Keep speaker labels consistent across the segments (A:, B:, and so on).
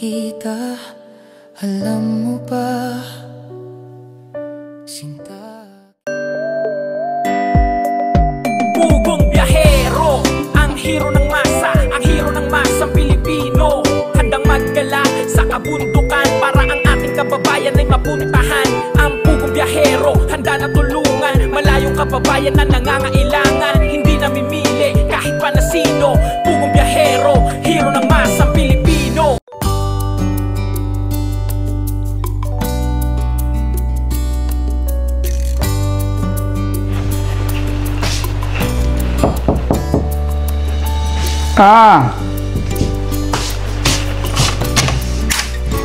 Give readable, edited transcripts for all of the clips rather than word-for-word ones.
A: kita. Alam mo ba, sinta.
B: Pugong biyahero, ang hero ng masa, ang hero ng masang Pilipino. Handang maggala sa kabundukan para ang ating kababayan ay mapuntahan. Ang pugong biyahero, handa na tulungan malayong kababayan na nangangailangan. Hindi namimili kahit pa na sino. Pugong biyahero, hero ng masang Pilipino.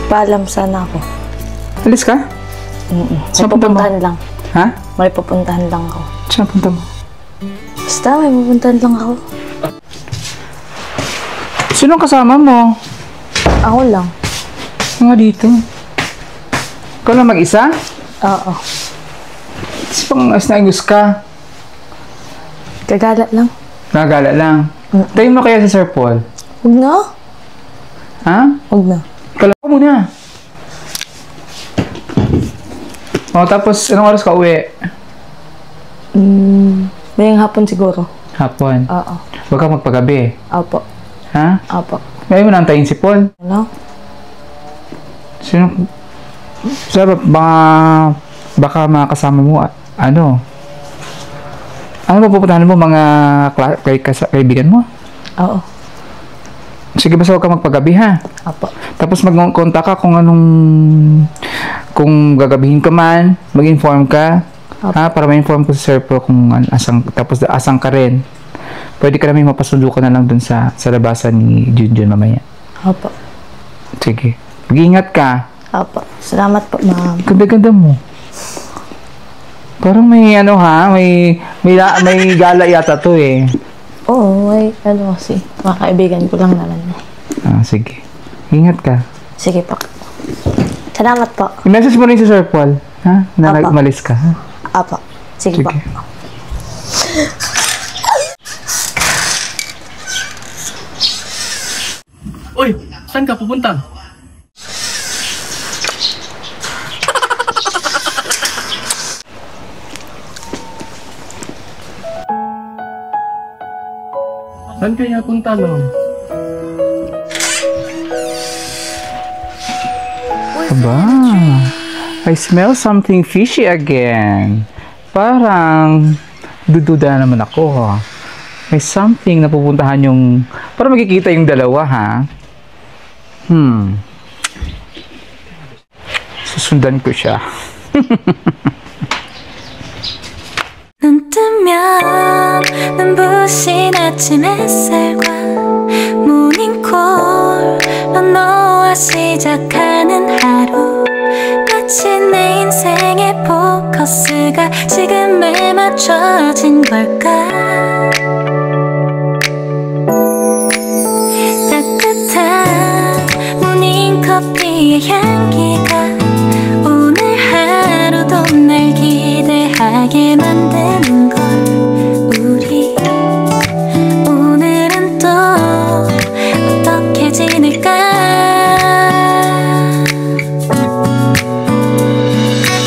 C: Paalam sana ako.
D: Alis ka?
C: May
D: Saan punta mo?
C: pupuntahan lang.
D: Ha?
C: May pupuntahan lang ako.
D: Saan punta mo?
C: Basta, may pupuntahan lang ako.
D: Sinong kasama mo?
C: Ako lang.
D: Mga dito. Ikaw lang mag-isa?
C: Oo.
D: Tapos pang asnagus ka.
C: Kagala lang.
D: Nagala lang. Tayo mo kaya si Sir Paul?
C: Huwag na.
D: Ha?
C: Huwag na.
D: Kala ko muna. O, tapos anong oras ka uwi?
C: Ngayong hapon siguro.
D: Hapon.
C: Oo.
D: Huwag ka magpagabi.
C: Opo.
D: Ha?
C: Opo.
D: Ngayon mo nantayin si Paul.
C: Ano?
D: Sino? Sabi, baka makasama mo, ano? Ano ba pupuntahan mo, mga kaibigan mo?
C: Oo.
D: Sige, basta huwag ka magpagabi, ha?
C: Opo.
D: Tapos mag-contact ka kung kung gagabihin ka man, mag-inform ka.
C: Opo.
D: Ha? Para ma-inform ko si Sir Pro kung tapos asang ka rin. Pwede ka namin mapasundo ka na lang dun sa labasan ni Junjun mamaya.
C: Opo.
D: Sige. Mag-iingat ka.
C: Opo. Salamat po, ma'am.
D: Ganda-ganda mo. Parang may may gala yata to eh.
C: Oo, may kasi. Mga kaibigan ko lang naman.
D: Sige. Ingat ka.
C: Sige po. Salamat po.
D: I-message mo rin si Sir Paul, ha? Na
C: Opo.
D: umalis ka, ha?
C: Opo. Sige po.
E: Uy, saan ka pupunta? Saan kaya punta, no?
D: Aba, I smell something fishy again. Parang dududa naman ako, ha? May something na pupuntahan yung... Para magkikita yung dalawa, ha? Susundan ko siya.
F: 눈 뜨면 눈부신 아침 햇살과 모닝콜로 너와 시작하는 하루 마치 내 인생의 포커스가 지금에 맞춰진 걸까 따뜻한 모닝커피의 향기가 오늘 하루도 날 기대하게 만드는 걸 우리 오늘은 또 어떻게 지낼까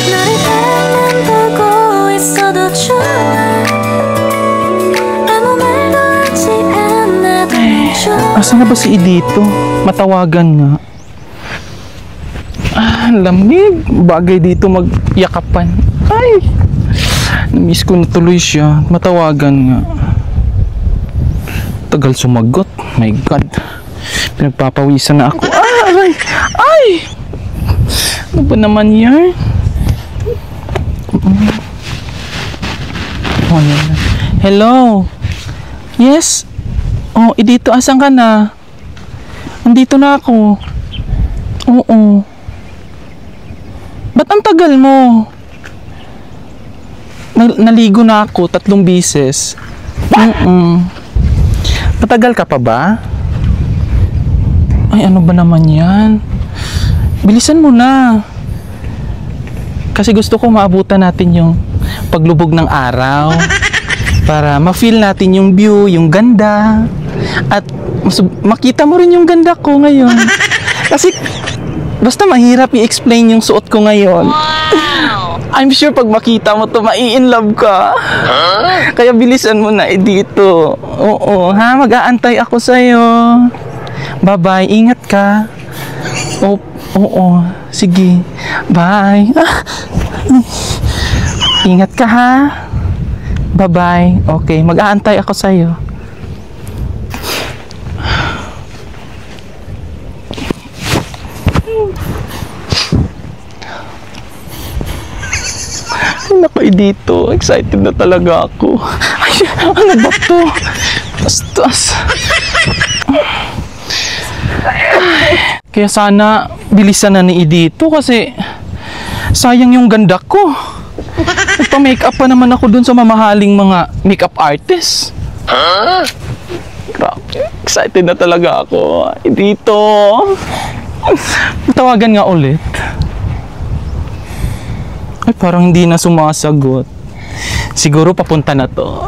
F: 너를 바라만 보고 있어도 좋아 아무 말도 하지 않아도 좋아
E: Asan na ba si Edito? Matawagan nga. Lamig. Bagay dito magyakapan. Ay! Namiss ko na tuloy siya. Matawagan nga. Tagal sumagot. My God. Pinagpapawisan na ako. Ay! Ay! Ano ba naman yan? Hello? Yes? Oh, Edito, asan ka na? Andito na ako. Oo. Ba't ang tagal mo? Naligo na ako 3 bises. Matagal ka pa ba? Ay, ano ba naman yan? Bilisan mo na. Kasi gusto ko maabutan natin yung paglubog ng araw. Para ma-feel natin yung view, yung ganda. At makita mo rin yung ganda ko ngayon. Kasi, basta mahirap i-explain yung suot ko ngayon. I'm sure pag makita mo to, mai-inlove ka. Kaya bilisan mo na dito. Oo, ha? Mag-aantay ako sa'yo. Bye-bye. Ingat ka. Oo. Sige. Bye. Ingat ka, ha? Bye-bye. Okay, mag-aantay ako sa'yo. Naku, dito. Excited na talaga ako. Ay, ano ba to? Tastas. Kaya sana bilisan na ni Edito kasi sayang yung ganda ko. Nagpa-makeup pa naman ako dun sa mamahaling mga makeup artist. Grabe. Excited na talaga ako. Edito. Tawagan nga ulit. Ay, parang hindi na sumasagot. Siguro papunta na to.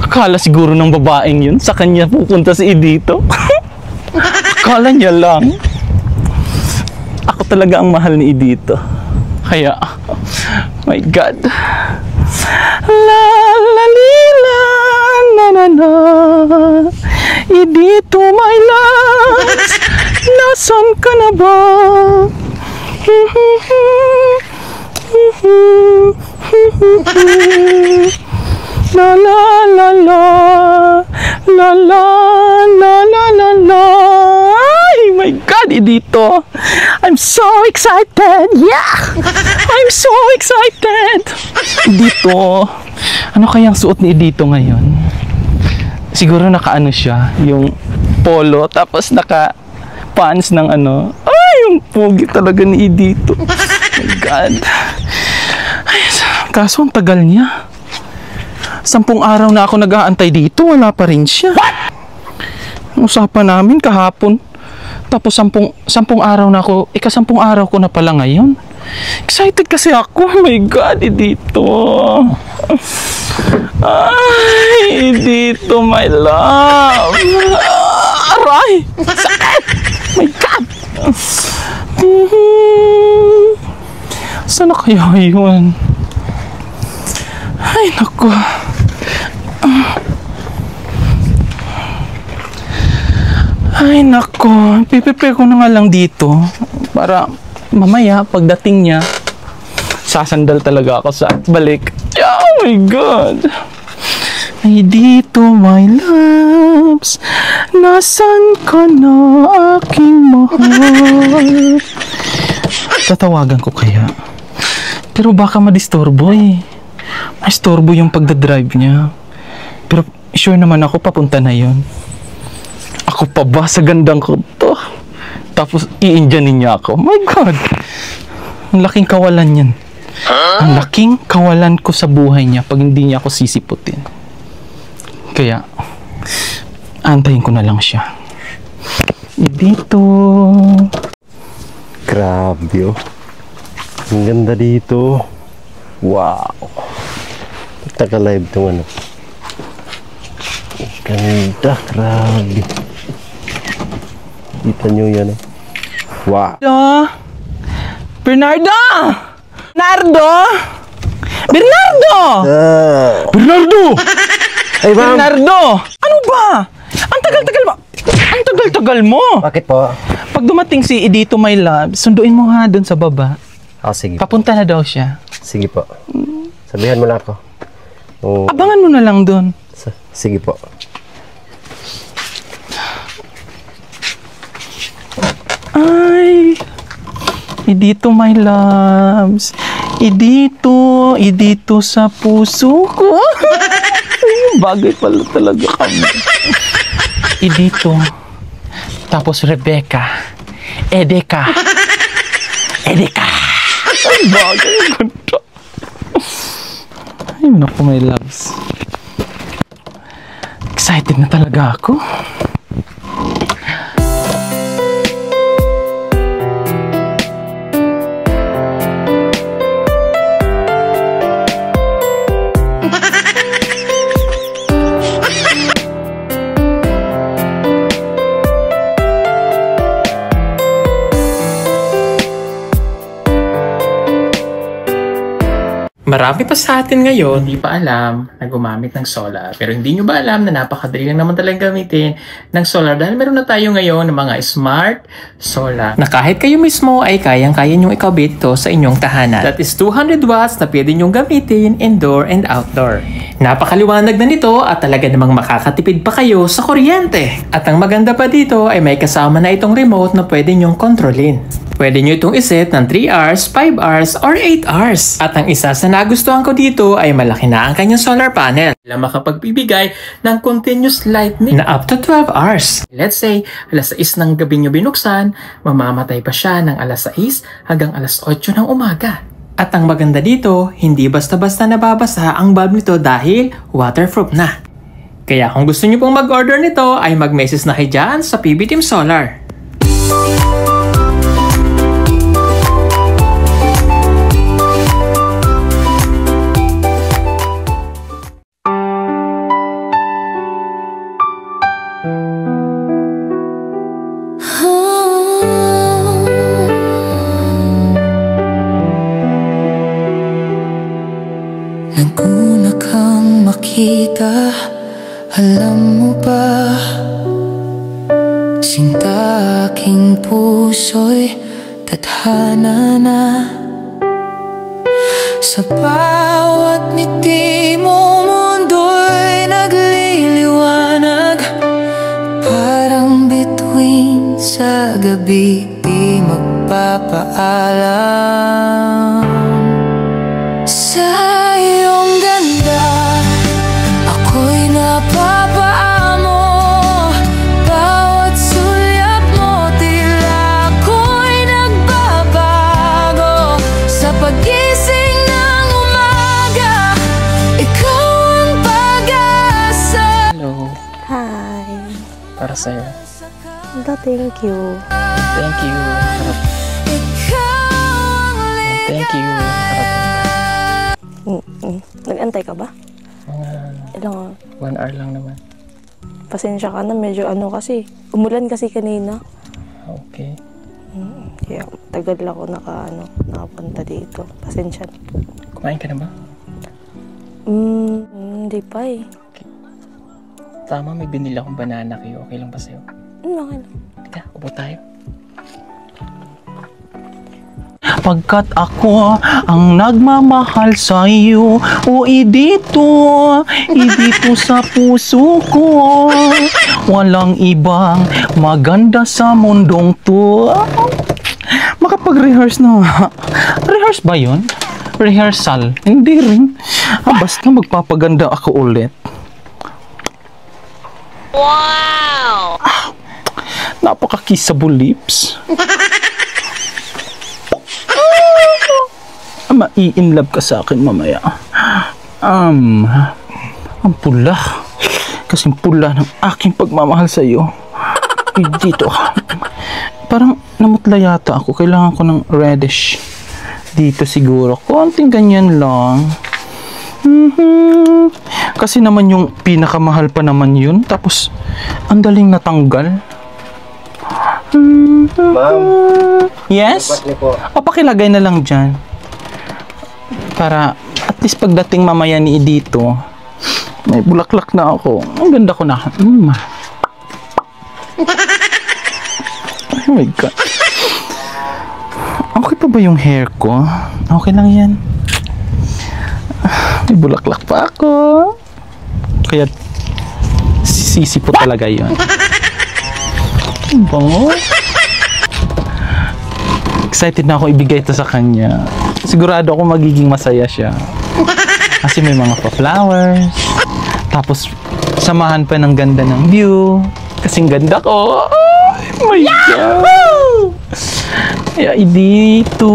E: Akala siguro ng babaeng yun, sa kanya pupunta si Edito. Akala niya lang. Ako talaga ang mahal ni Edito. Kaya, my God. La la li la na na na. Edito, my love. Nasaan ka na ba? La la la la la la la la la la. Ay, my God, Edito. I'm so excited. Yeah! I'm so excited. Edito, ano kayang suot ni Edito ngayon? Siguro naka-ano siya, yung polo, tapos naka-pants ng ano. Ay, yung pogi talaga ni Edito. Oh my God. Ay, kaso ang tagal niya. 10 araw na ako nag-aantay dito, wala pa rin siya. Ang usapan namin kahapon. Tapos 10 araw na ako, ika-10 araw ko na pala ngayon. Excited kasi ako. Oh my God, Edito. Ay, Edito, my love. Aray! Sakit! My God! Saan na kaya yun? Ay, naku. Ay, naku. Piprepare ko na nga lang dito para mamaya, pagdating niya, sasandal talaga ako sa balik. Oh my God! Ay, Edito, my loves, nasan ka na, aking mahal? Tatawagan ko kaya? Pero baka madisturbo eh. Istorbo yung pagdadrive niya. Pero sure naman ako papunta na yun. Ako pa ba sa gandang ko to? Tapos i-Indianin niya ako. My God! Ang laking kawalan yan. Ang laking kawalan ko sa buhay niya pag hindi niya ako sisiputin. Kaya, antayin ko na lang siya. Dito.
G: Grabe oh. Ang ganda dito. Wow. Naka-live itong ano. Ganda, grabe. Kita nyo yan oh. Wow.
E: Bernardo! Bernardo! Bernardo!
G: Bernardo! Ay, ma'am.
E: Bernardo! Ano ba? Ang tagal-tagal mo! Ang tagal-tagal mo!
G: Bakit po?
E: Pag dumating si Edito, my love, sunduin mo ha dun sa baba.
G: Sige.
E: Papunta na daw siya.
G: Sige po. Sabihan mo na ako.
E: Abangan mo na lang dun.
G: Sige po.
E: Ay, Edito, my loves. Edito sa puso ko. Bagay pala talaga kami. Edito. Tapos Rebecca. Edeka. Ay, bagay. Ganda. Ay, naku, my loves. Excited na talaga ako.
B: Marami pa sa atin ngayon hindi pa alam na gumamit ng solar. Pero hindi nyo ba alam na napakadali lang naman talaga gamitin ng solar dahil meron na tayo ngayon ng mga smart solar na kahit kayo mismo ay kayang-kaya nyong ikabit ito sa inyong tahanan. That is 200 watts na pwede nyong gamitin indoor and outdoor. Napakaliwanag na nito at talaga namang makakatipid pa kayo sa kuryente. At ang maganda pa dito ay may kasama na itong remote na pwede nyong kontrolin. Pwede nyo itong iset ng 3 hours, 5 hours, or 8 hours. At ang isa sa nagustuhan ko dito ay malaki na ang kanyang solar panel na makapagbibigay ng continuous lightning na up to 12 hours. Let's say, alas 6 ng gabi nyo binuksan, mamamatay pa siya ng alas 6 hanggang alas 8 ng umaga. At ang maganda dito, hindi basta-basta nababasa ang bulb nito dahil waterproof na. Kaya kung gusto nyo pong mag-order nito ay mag-message na kayo dyan sa PB Team Solar.
A: Naguna kang makita, alam mo ba? Sinta aking puso'y tadhana na. Sa bawat ngiti mo mundo'y nagliliwanag. Parang bituin sa gabi di magpapaalam. Sa iyong ganda, ako'y napapaamo. Bawat sulyap mo, tila ako'y nagbabago. Sa pagising ng umaga, ikaw ang pag-asa.
B: Hello,
C: Hi.
B: para sa'yo.
C: Thank you.
B: Thank you. Thank you.
C: Nag-antay ka ba?
B: Mga
C: Ilang
B: 1 hour lang naman.
C: pasensya ka na, medyo kasi, umulan kasi kanina.
B: Okay.
C: Kaya tagal ako nakapunta dito. Pasensya na.
B: Kumain ka na ba?
C: Hindi pa eh.
B: Tama, may binili akong banana kayo. Okay lang ba sa'yo?
C: Okay lang.
B: Teka, upo tayo.
E: Pagkat ako ang nagmamahal sa iyo, o idito sa puso ko. Walang ibang maganda sa mundong to. Makapag-rehearse na. Rehearse ba yun? Rehearsal? Hindi rin. Basta magpapaganda ako ulit.
F: Wow!
E: Napaka-kissable lips. Mai-inlove ka sa akin mamaya. Ang pula. Kasing pula ng aking pagmamahal sa iyo. Dito ka. Parang namutla yata ako. Kailangan ko ng reddish. Dito siguro. Konting ganyan lang. Kasi naman yung pinakamahal pa naman yun. Tapos, ang daling natanggal.
G: Ma'am,
E: Yes?
G: dapat niyo po.
E: Papakilagay na lang dyan. Para at least pagdating mamaya ni dito, may bulaklak na ako. Ang ganda ko na. Oh my God. Okay pa ba yung hair ko? Okay lang yan. May bulaklak pa ako. Kaya sisi po talaga yun. Bango. Excited na ako ibigay ito sa kanya. Sigurado ako magiging masaya siya. Kasi may mga pa-flowers. Tapos, samahan pa ng ganda ng view. Kasing ganda ko. Oh my God! Kaya idito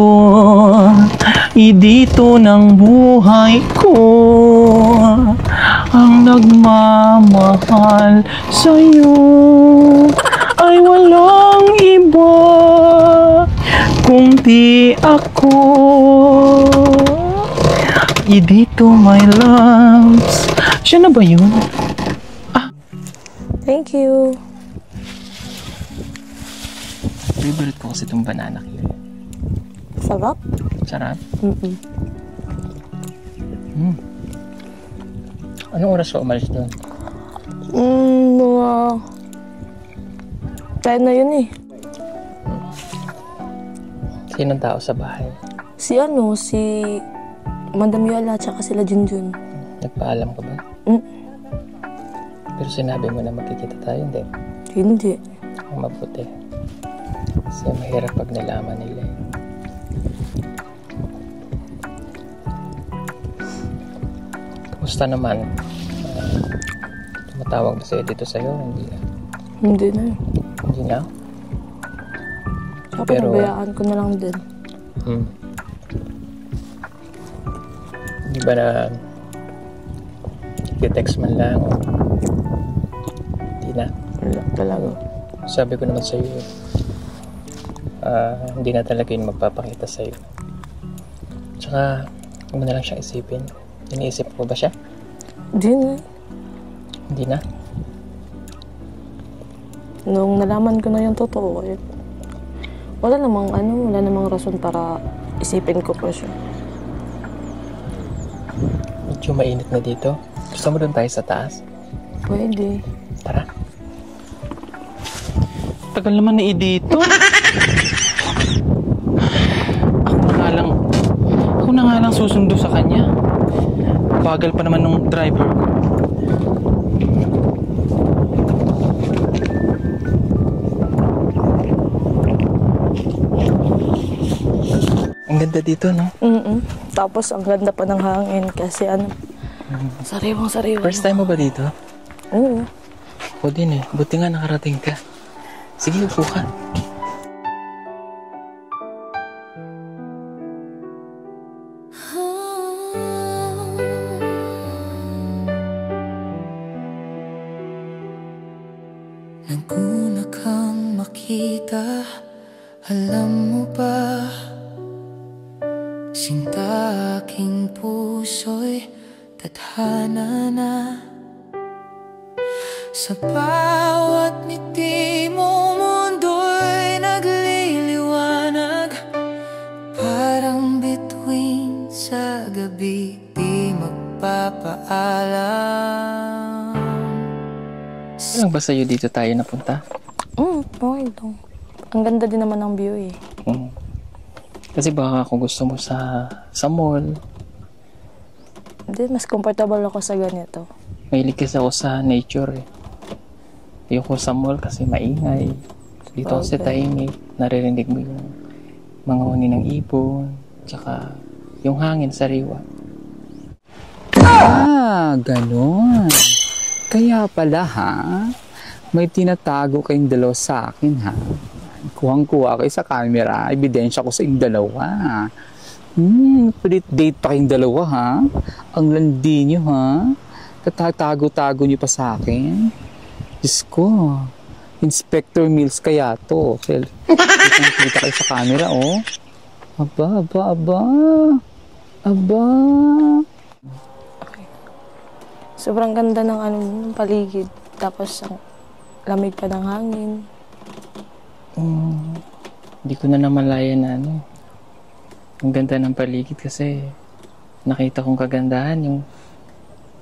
E: ng buhay ko ang nagmamahal sa'yo ay walang iba kundi ako. Idito my loves. Siya na ba yun?
C: Thank you.
B: Favorite ko kasi itong banana cake.
C: Sarap?
B: Sarap.
E: Anong oras ka umalis doon?
C: Mga... Tayo na yun eh.
E: Sinong tao sa bahay?
C: Si Madam Yola tsaka sila Junjun.
E: Nagpaalam ka ba? Pero sinabi mo na magkikita tayo, hindi?
C: Hindi.
E: Ang mabuti. Kasi mahirap pag nalaman nila eh. Kamusta naman? Tumatawag ba sa'yo dito sa'yo? Hindi na.
C: Hindi na.
E: Hindi na?
C: Tsaka
E: Pero-
C: pinabayaan ko na lang din.
E: Hindi ba na i-text man lang? O... Hindi na.
C: Wala talaga.
E: Sabi ko naman sa'yo, hindi na talaga yun magpapakita sa'yo. Tsaka, huwag mo na lang siyang isipin. Iniisip ko ba siya?
C: Hindi na.
E: Hindi na.
C: Nung nalaman ko na yung totoo, wala namang rason para isipin ko pa siya.
E: Medyo mainit na dito. Gusto mo doon tayo sa taas?
C: Pwede.
E: Tara. Tagal naman na dito. Ako na nga lang susundo sa kanya. Bagal pa naman nung driver ko. Ang ganda dito, no?
C: Tapos ang ganda pa ng hangin kasi sariwang-sariwa.
E: First time mo ba dito?
C: Oo.
E: Ako din eh. Buti nga nakarating ka. Sige, upo ka.
A: Naguna kang makita, alam mo ba? Sinta aking puso'y tadhana na. Sa bawat ngiti mo, mundo'y nagliliwanag. Parang bituin sa gabi, di magpapaalam.
E: Ano ba sa'yo dito tayo napunta?
C: Okay lang. Ang ganda din naman ng view eh.
E: Kasi baka kung gusto mo sa mall,
C: Hindi, mas comfortable ako sa ganito.
E: mahilig kasi ako sa nature eh. Ayoko sa mall kasi maingay. Dito kasi tahimik, naririnig mo yung mga huni ng ibon, tsaka yung hangin sariwa.
D: Ganon. Kaya pala ha, may tinatago kayong dalawa sa akin ha. Kuhang-kuha kayo sa camera, ebidensya ko sa inyong dalawa. Split date pa kayong dalawa ha. Ang landi nyo ha. Tatatago-tago nyo pa sa akin. Diyos ko, Inspector Mills kaya to. Kita kayo sa camera oh. Aba.
C: Sobrang ganda ng ng paligid. Tapos ang lamig pa ng hangin.
E: Hindi ko na namalayan na ang ganda ng paligid kasi nakita kong kagandahan yung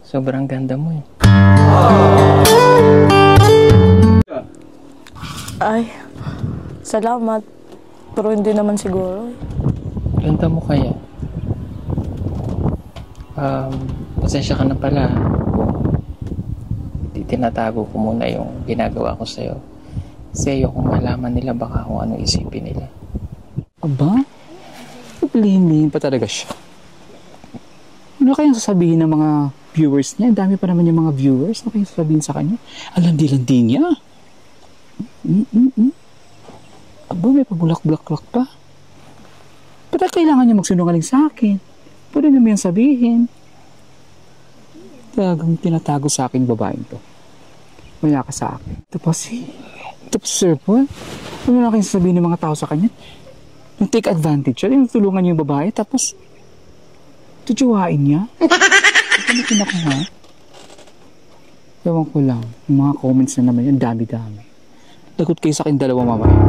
E: sobrang ganda mo eh.
C: Ay, salamat. Pero hindi naman siguro.
E: Ganda mo kaya. Pasensya ka na pala. Tinatago ko muna yung ginagawa ko sa'yo. Kasi ayokong malaman nila baka kung ano isipin nila.
D: Aba? Blame pa talaga siya. Ano kayang sasabihin ng mga viewers niya? Dami pa naman yung mga viewers. Ano kayang sasabihin sa kanya? Alandi-landi niya. Aba, may pabulak-bulak-bulak pa. Ba't kailangan niya magsinungaling sa akin? Pwede naman yung sabihin. Talagang tinatago sa akin babaeng to. Maya ka sa akin. Tapos Sir Paul, ano na kayong sasabihin ng mga tao sa kanya? Yung take advantage siya, yung tulungan niya yung babae, tapos tutuwain niya. Ano pinaka nga? Ewan ko lang, yung mga comments na naman yun, dami-dami. Lagot kayo sa akin dalawa mamaya.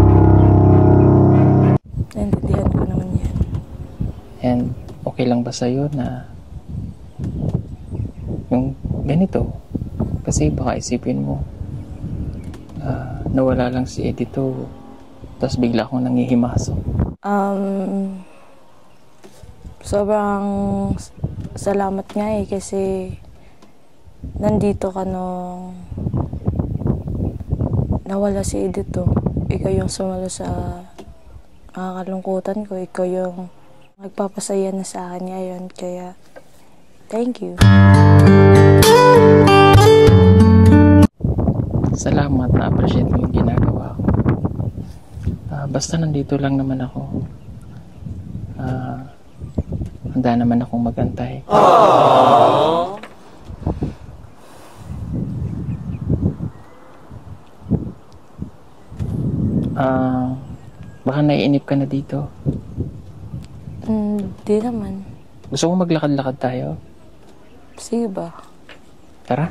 C: Naintindihan ko naman yan.
E: And okay lang ba sa'yo na yung ganito. Kasi baka isipin mo, nawala lang si Edito, tapos bigla akong nangihimasok.
C: Sobrang salamat nga kasi nandito ka nung nawala si Edito. Ikaw yung sumalo sa kalungkutan ko. Ikaw yung nagpapasaya na sa akin ngayon. Kaya, thank you.
E: Salamat, na-appreciate mo yung ginagawa ko. Basta nandito lang naman ako. Handa naman akong magantay. Baka naiinip ka na dito.
C: Di naman.
E: Gusto mo maglakad-lakad tayo?
C: Sige ba?
E: Tara.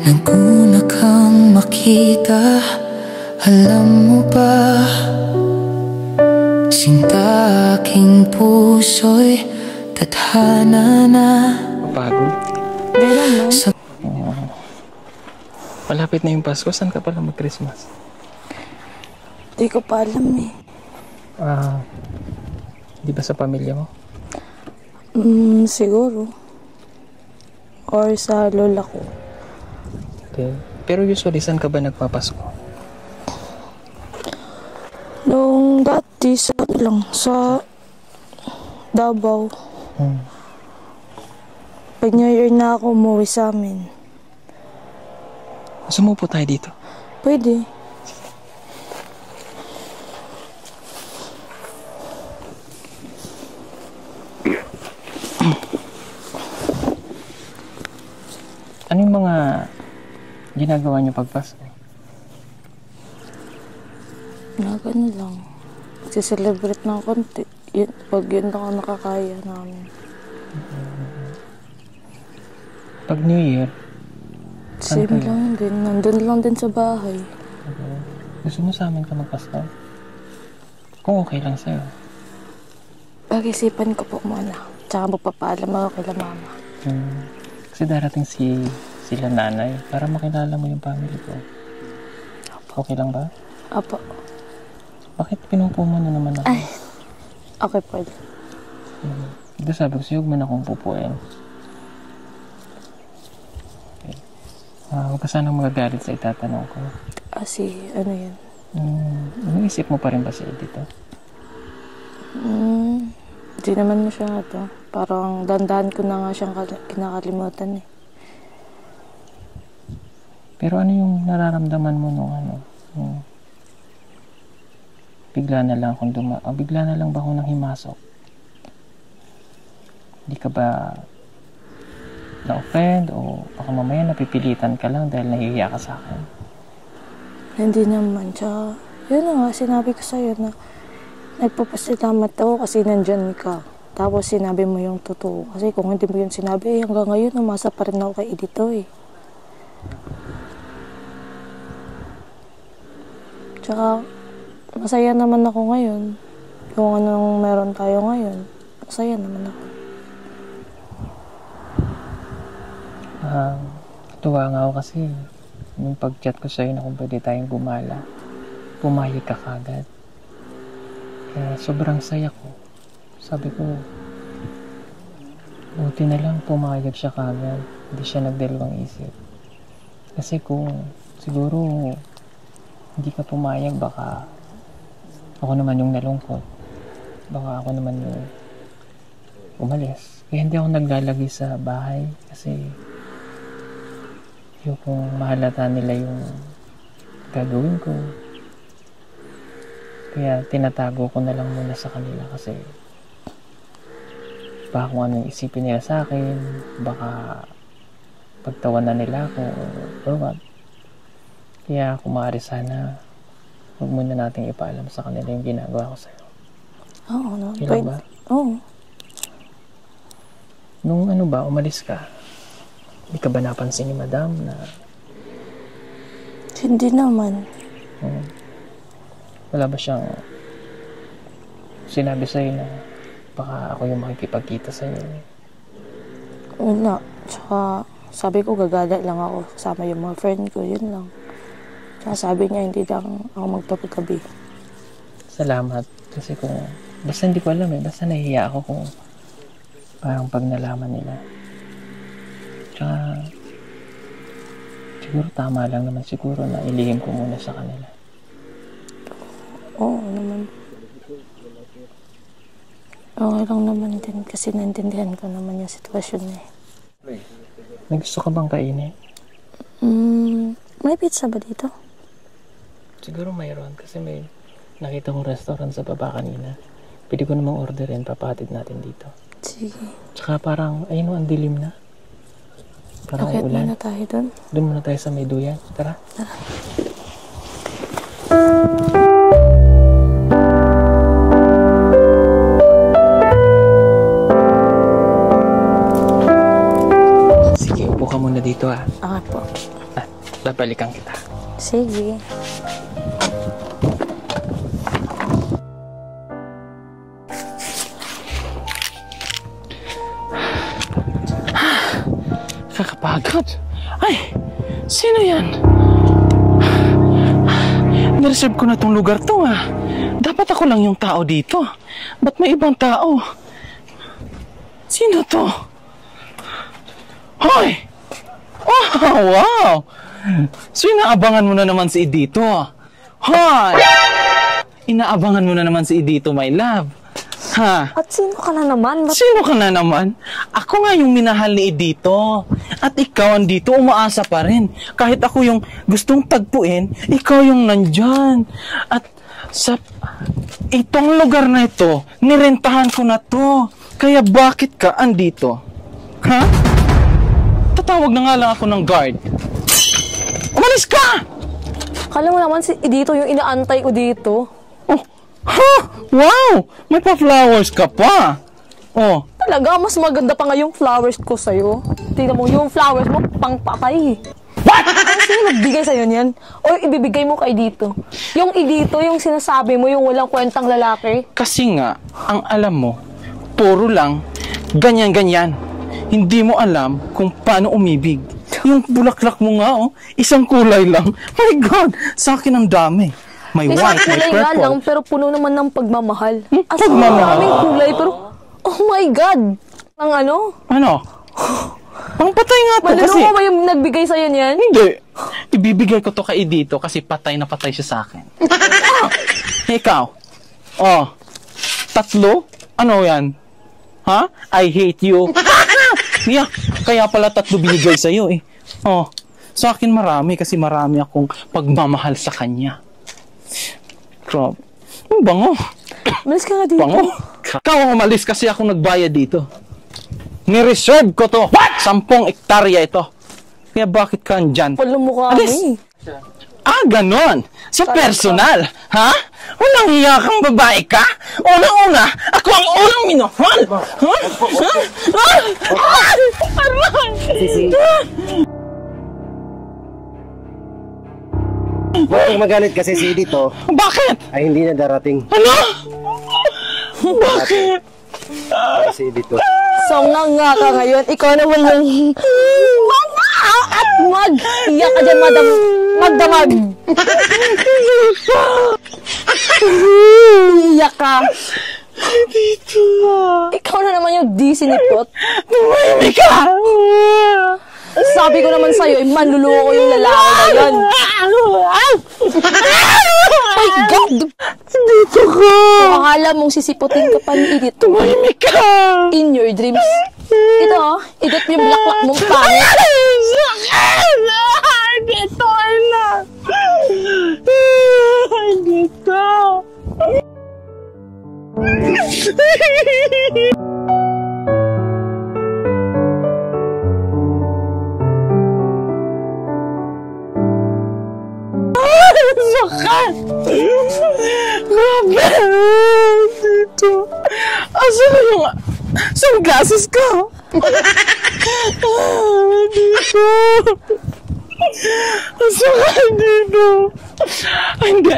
A: Naguna kang makita, alam mo ba? Sinta aking puso'y tadhana na.
E: Pagod?
C: Di naman.
E: Malapit na yung Pasko. Saan ka pala mag-Christmas?
C: Di ko pa alam eh.
E: Di ba sa pamilya mo?
C: Siguro. Or sa lola ko.
E: Okay. Pero usually, saan ka ba nagpapasko?
C: Nung dati sa Davao. Pag New Year na ako umuwi sa amin.
E: Sumupo tayo dito.
C: Pwede.
E: Ano yung mga ginagawa niyo pag Pasko?
C: Ganun lang. Celebrate ng konti. Pag yun lang ang nakakaya namin.
E: Pag New Year?
C: Same lang din. Nandun lang din sa bahay.
E: Gusto mo sa amin ka magpasko? Kung okay lang sa'yo.
C: Pag-isipan ko po muna. Tsaka magpapaalam ako kay mama.
E: Kasi darating sila nanay para makilala mo yung family ko. Okay lang ba?
C: Apo.
E: Bakit pinupo mo na naman ako?
C: Ay, okay pwede.
E: Ito sabi ko sa'yo, huwag mo na akong pupuin. Okay. Huwag ka sanang magagalit sa itatanong ko.
C: Ano yun?
E: Naisip mo pa rin ba si Edito?
C: Hindi naman masyado. Parang dandahan ko na nga siyang kinakalimutan eh.
E: Pero ano yung nararamdaman mo nung bigla na lang bigla na lang ba ako nang himasok? Hindi ka ba na-offend o baka mamaya napipilitan ka lang dahil nahihiya ka sa akin?
C: Hindi naman. Tsaka, yun na nga, sinabi ko sa'yo na nagpapasalamat ako kasi nandyan ka. Tapos sinabi mo yung totoo. Kasi kung hindi mo yun sinabi, hanggang ngayon, umasa pa rin ako kay Edito eh. Tsaka, masaya naman ako ngayon. Kung anong meron tayo ngayon, masaya naman ako.
E: Tuwa nga ako kasi nung pag-chat ko sa'yo na kung pwede tayong gumala, pumayag ka kagad. Kaya sobrang saya ko. Sabi ko, buti na lang pumayag siya kagad. Hindi siya nagdalawang isip. Kasi kung siguro hindi ka pumayag, baka ako naman yung nalungkot. Baka ako naman yung umalis. Kaya hindi ako naglalagay sa bahay kasi kung mahalata nila yung gagawin ko. Kaya tinatago ko na lang muna sa kanila kasi baka kung ano yung isipin nila sa akin, baka pagtawanan nila ako or what. Kaya kung maaari sana, huwag muna natin ipaalam sa kanila yung ginagawa ko sa'yo.
C: Oo, no?
E: Kailan ba?
C: Oo.
E: Nung umalis ka,
B: Hindi ka ba napansin ni Madam na
C: Hindi naman.
B: wala ba siyang sinabi sa'yo na baka ako yung makikipagkita sa'yo?
C: Una. Tsaka sabi ko gagala lang ako. Kasama yung mga friend ko. Yun lang. Tsaka sabi niya hindi lang ako magtabi-tabi.
B: Salamat. Kasi kung basta hindi ko alam basta nahihiya ako kung parang pag nalaman nila. Tsaka siguro tama lang naman siguro na ilihim ko muna sa kanila.
C: Oo naman. Okay lang naman din kasi naintindihan ko naman yung sitwasyon niya.
B: May gusto ka bang kainin?
C: May pizza ba dito?
B: Siguro mayroon kasi may nakita kong restaurant sa baba kanina. Pwede ko namang orderin, papatid natin dito.
C: Sige.
B: Tsaka parang, ayun ang dilim na. Parang
C: Bakit
B: ulan.
C: muna tayo dun?
B: Doon muna tayo sa may duyan. Tara. Sige, upo ka muna dito ah.
C: Okay po.
B: At babalikan kita.
C: Sige.
E: Kakapagod. Ay, sino yan? Nireserve ko na tong lugar to ah. Dapat ako lang yung tao dito. Ba't may ibang tao? Sino to? Hoy! Oh, wow! So inaabangan mo na naman si Edito. Hoy! Inaabangan mo na naman si Edito, my love. Ha?
C: At sino ka na naman?
E: Sino ka na naman? Ako nga yung minahal ni Edito. At ikaw andito, umaasa pa rin. Kahit ako yung gustong tagpuin, ikaw yung nandyan. At sa itong lugar na ito, nirentahan ko na to. Kaya bakit ka andito? Ha? Tatawag na nga lang ako ng guard. Umalis ka!
C: Kala mo naman si Edito yung inaantay ko dito.
E: Oh, ha? Wow! May pa-flowers ka pa. Oh.
C: Talaga, mas maganda pa nga yung flowers ko sa'yo. Tingnan mo, yung flowers mo, pang-patay.
E: What?
C: Ano sino nagbigay sa'yo niyan? O ibibigay mo kay Edito? Yung Edito, yung sinasabi mo, yung walang kwentang lalaki?
E: Kasi nga, ang alam mo, puro lang, ganyan-ganyan. Hindi mo alam kung paano umibig. Yung bulaklak mo nga, oh, isang kulay lang. My God, sa akin ang dami. May
C: Isang
E: white, may
C: kulay nga lang,
E: purple.
C: pero puno naman ng pagmamahal. As
E: Pagmamahal?
C: maraming kulay, pero, oh my God! Ang ano?
E: Ano? Pangpatay nga to kasi.
C: Malulungo ba yung nagbigay sa'yo niyan?
E: Hindi. Ibibigay ko to kay Edito kasi patay na patay siya sa akin. Ikaw. Oh. 3? Ano yan? Ha? I hate you. Yeah, kaya pala 3 binigay sa'yo eh. Oh. Sa akin marami kasi marami akong pagmamahal sa kanya. Crap. Ang bango.
C: Malis ka nga dito.
E: Bango. Ikaw ang umalis kasi ako nagbayad dito. Ni-reserve ko to. What? 10 hektarya ito. Kaya bakit ka andyan?
C: Walang mukha
E: Alis.
C: kami.
E: Ah, ganon. Sa personal. Ha? Walang hiya kang babae ka? Unang-una, ako ang unang minahal. Ha?
G: Huwag kang magalit kasi si Edito
E: Bakit?
G: ay hindi na darating.
E: Ano? Bakit?
G: Si Edito.
C: So nga ka ngayon, ikaw naman yung at mag-iyak ka dyan, madam. Magdamag. Iyak ka.
E: Dito.
C: Ikaw na naman yung disinipot.
E: Tumahimik ka.
C: Sabi ko naman sa'yo, manluloko yung lalaki na yun. My God!
E: Dito ka.
C: Akala mong sisiputin ka pa ni Edith.
E: Tumahimik ka.
C: In your dreams. Ito, igot mo yung blaklak mong pangit.
E: Dito na. Dito. Sakat! Grabe! Dito! Asan na yung sunglasses ko? Dito! Saka dito! Ay, hindi.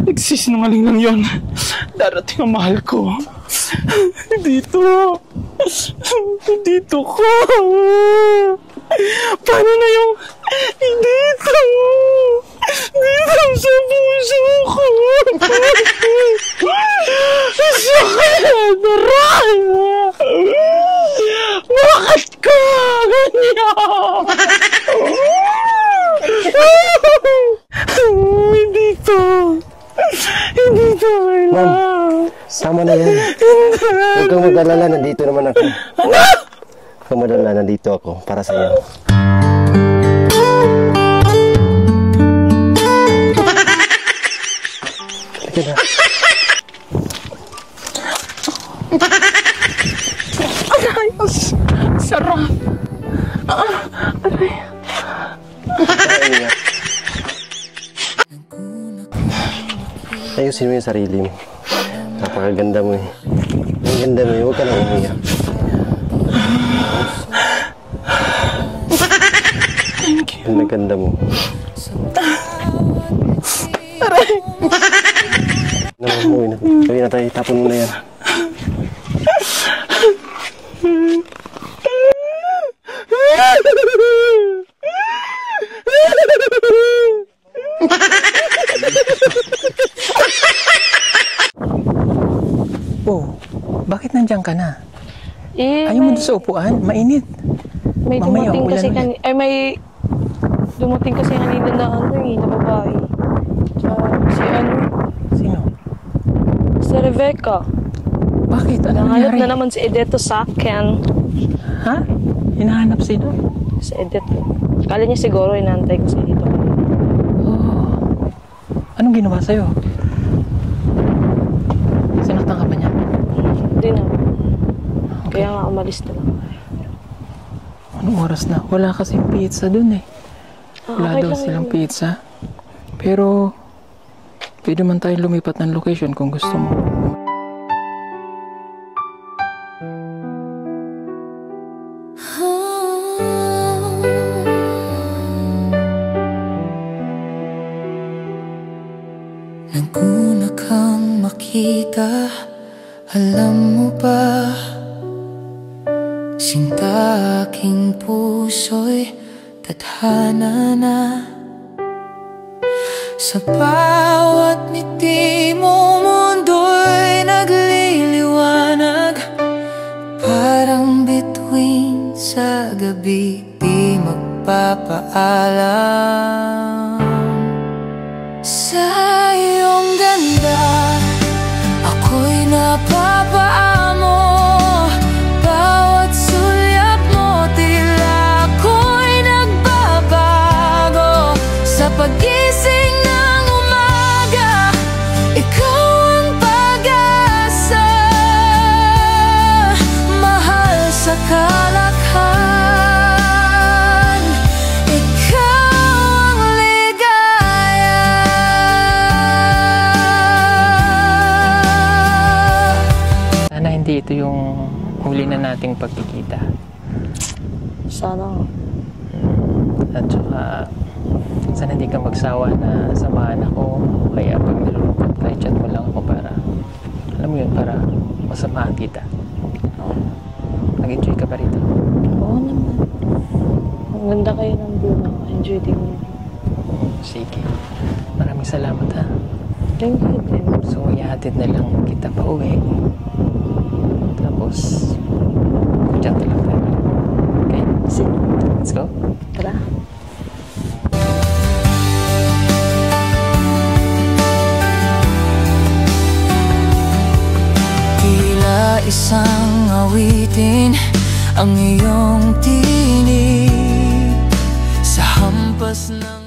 E: Nagsisinungaling lang yun. Darating ang mahal ko. Dito! Dito ko! Paano na yung... Dito! Dito sa puso ko! Sakit! Bakit ka ganyan? Dito! Dito, my love!
G: Ma'am, sama na yan. Huwag kang mag-alala, nandito naman ako. Huwag kang mag-alala, nandito ako para sa'yo. Halika na.
E: Ayos! Sarap!
G: Ayusin mo yung sarili mo. Napakaganda mo eh. Ang ganda mo eh. Huwag ka nang umiyak.
E: Thank you.
G: Ang ganda mo. Uwi na tayo. Tapon mo na yan.
E: Oh, bakit nandiyan ka na?
C: Eh,
E: Ayaw mo doon sa upuan? Mainit.
C: may
E: Mamaya,
C: dumating
E: ulan
C: kasi
E: ulit.
C: may dumating kasi kanina na na babae. Tsaka si
E: Sino?
C: si Rebecca.
E: Bakit? Ano
C: Nanganap
E: nangyari?
C: na naman si Edeto sa akin.
E: Ha? Hinahanap sino?
C: Si Edeto. Kala niya siguro inaantay ko si Edeto.
E: Oh. Anong ginawa sa'yo? Sinaktan ka ba niya?
C: Hindi na. Kaya nga umalis na lang.
E: Anong oras na? Wala kasing pizza dun eh. Wala
C: okay
E: daw
C: lang
E: silang
C: yun.
E: pizza. Pero, pwede man tayong lumipat ng location kung gusto mo.
A: Naguna kang makita, alam mo ba? Sinta aking puso'y tadhana na. Sa bawat ngiti mo, mundo'y nagliliwanag. Parang bituin sa gabi, di magpapaalam. Sa iyong ganda, ako'y napapaamo. Bawat sulyap mo, tila ako'y nagbabago. Sa pagising ng umaga, ikaw ang pag-asa. Mahal sa kalakhan, ikaw ang ligaya.
E: Sana hindi ito yung huli na nating pagkikita.
C: Sana.
E: At saka, sana hindi ka magsawa na samahan ako. Kaya pag nalulungkot ka, i-chat mo lang ako para, alam mo yun, para masamahan kita. Nag-enjoy ka pa rito?
C: Oo naman. Ang ganda kayo ng view na. Enjoy din mo.
E: Sige. Maraming salamat ha.
C: Thank you din.
E: So, ihatid na lang kita pa uwi. Tapos, chat na lang tayo. Okay?
C: Sige.
E: Let's go.
C: Tara.
A: Tila isang awitin ang iyong tinig sa hampas ng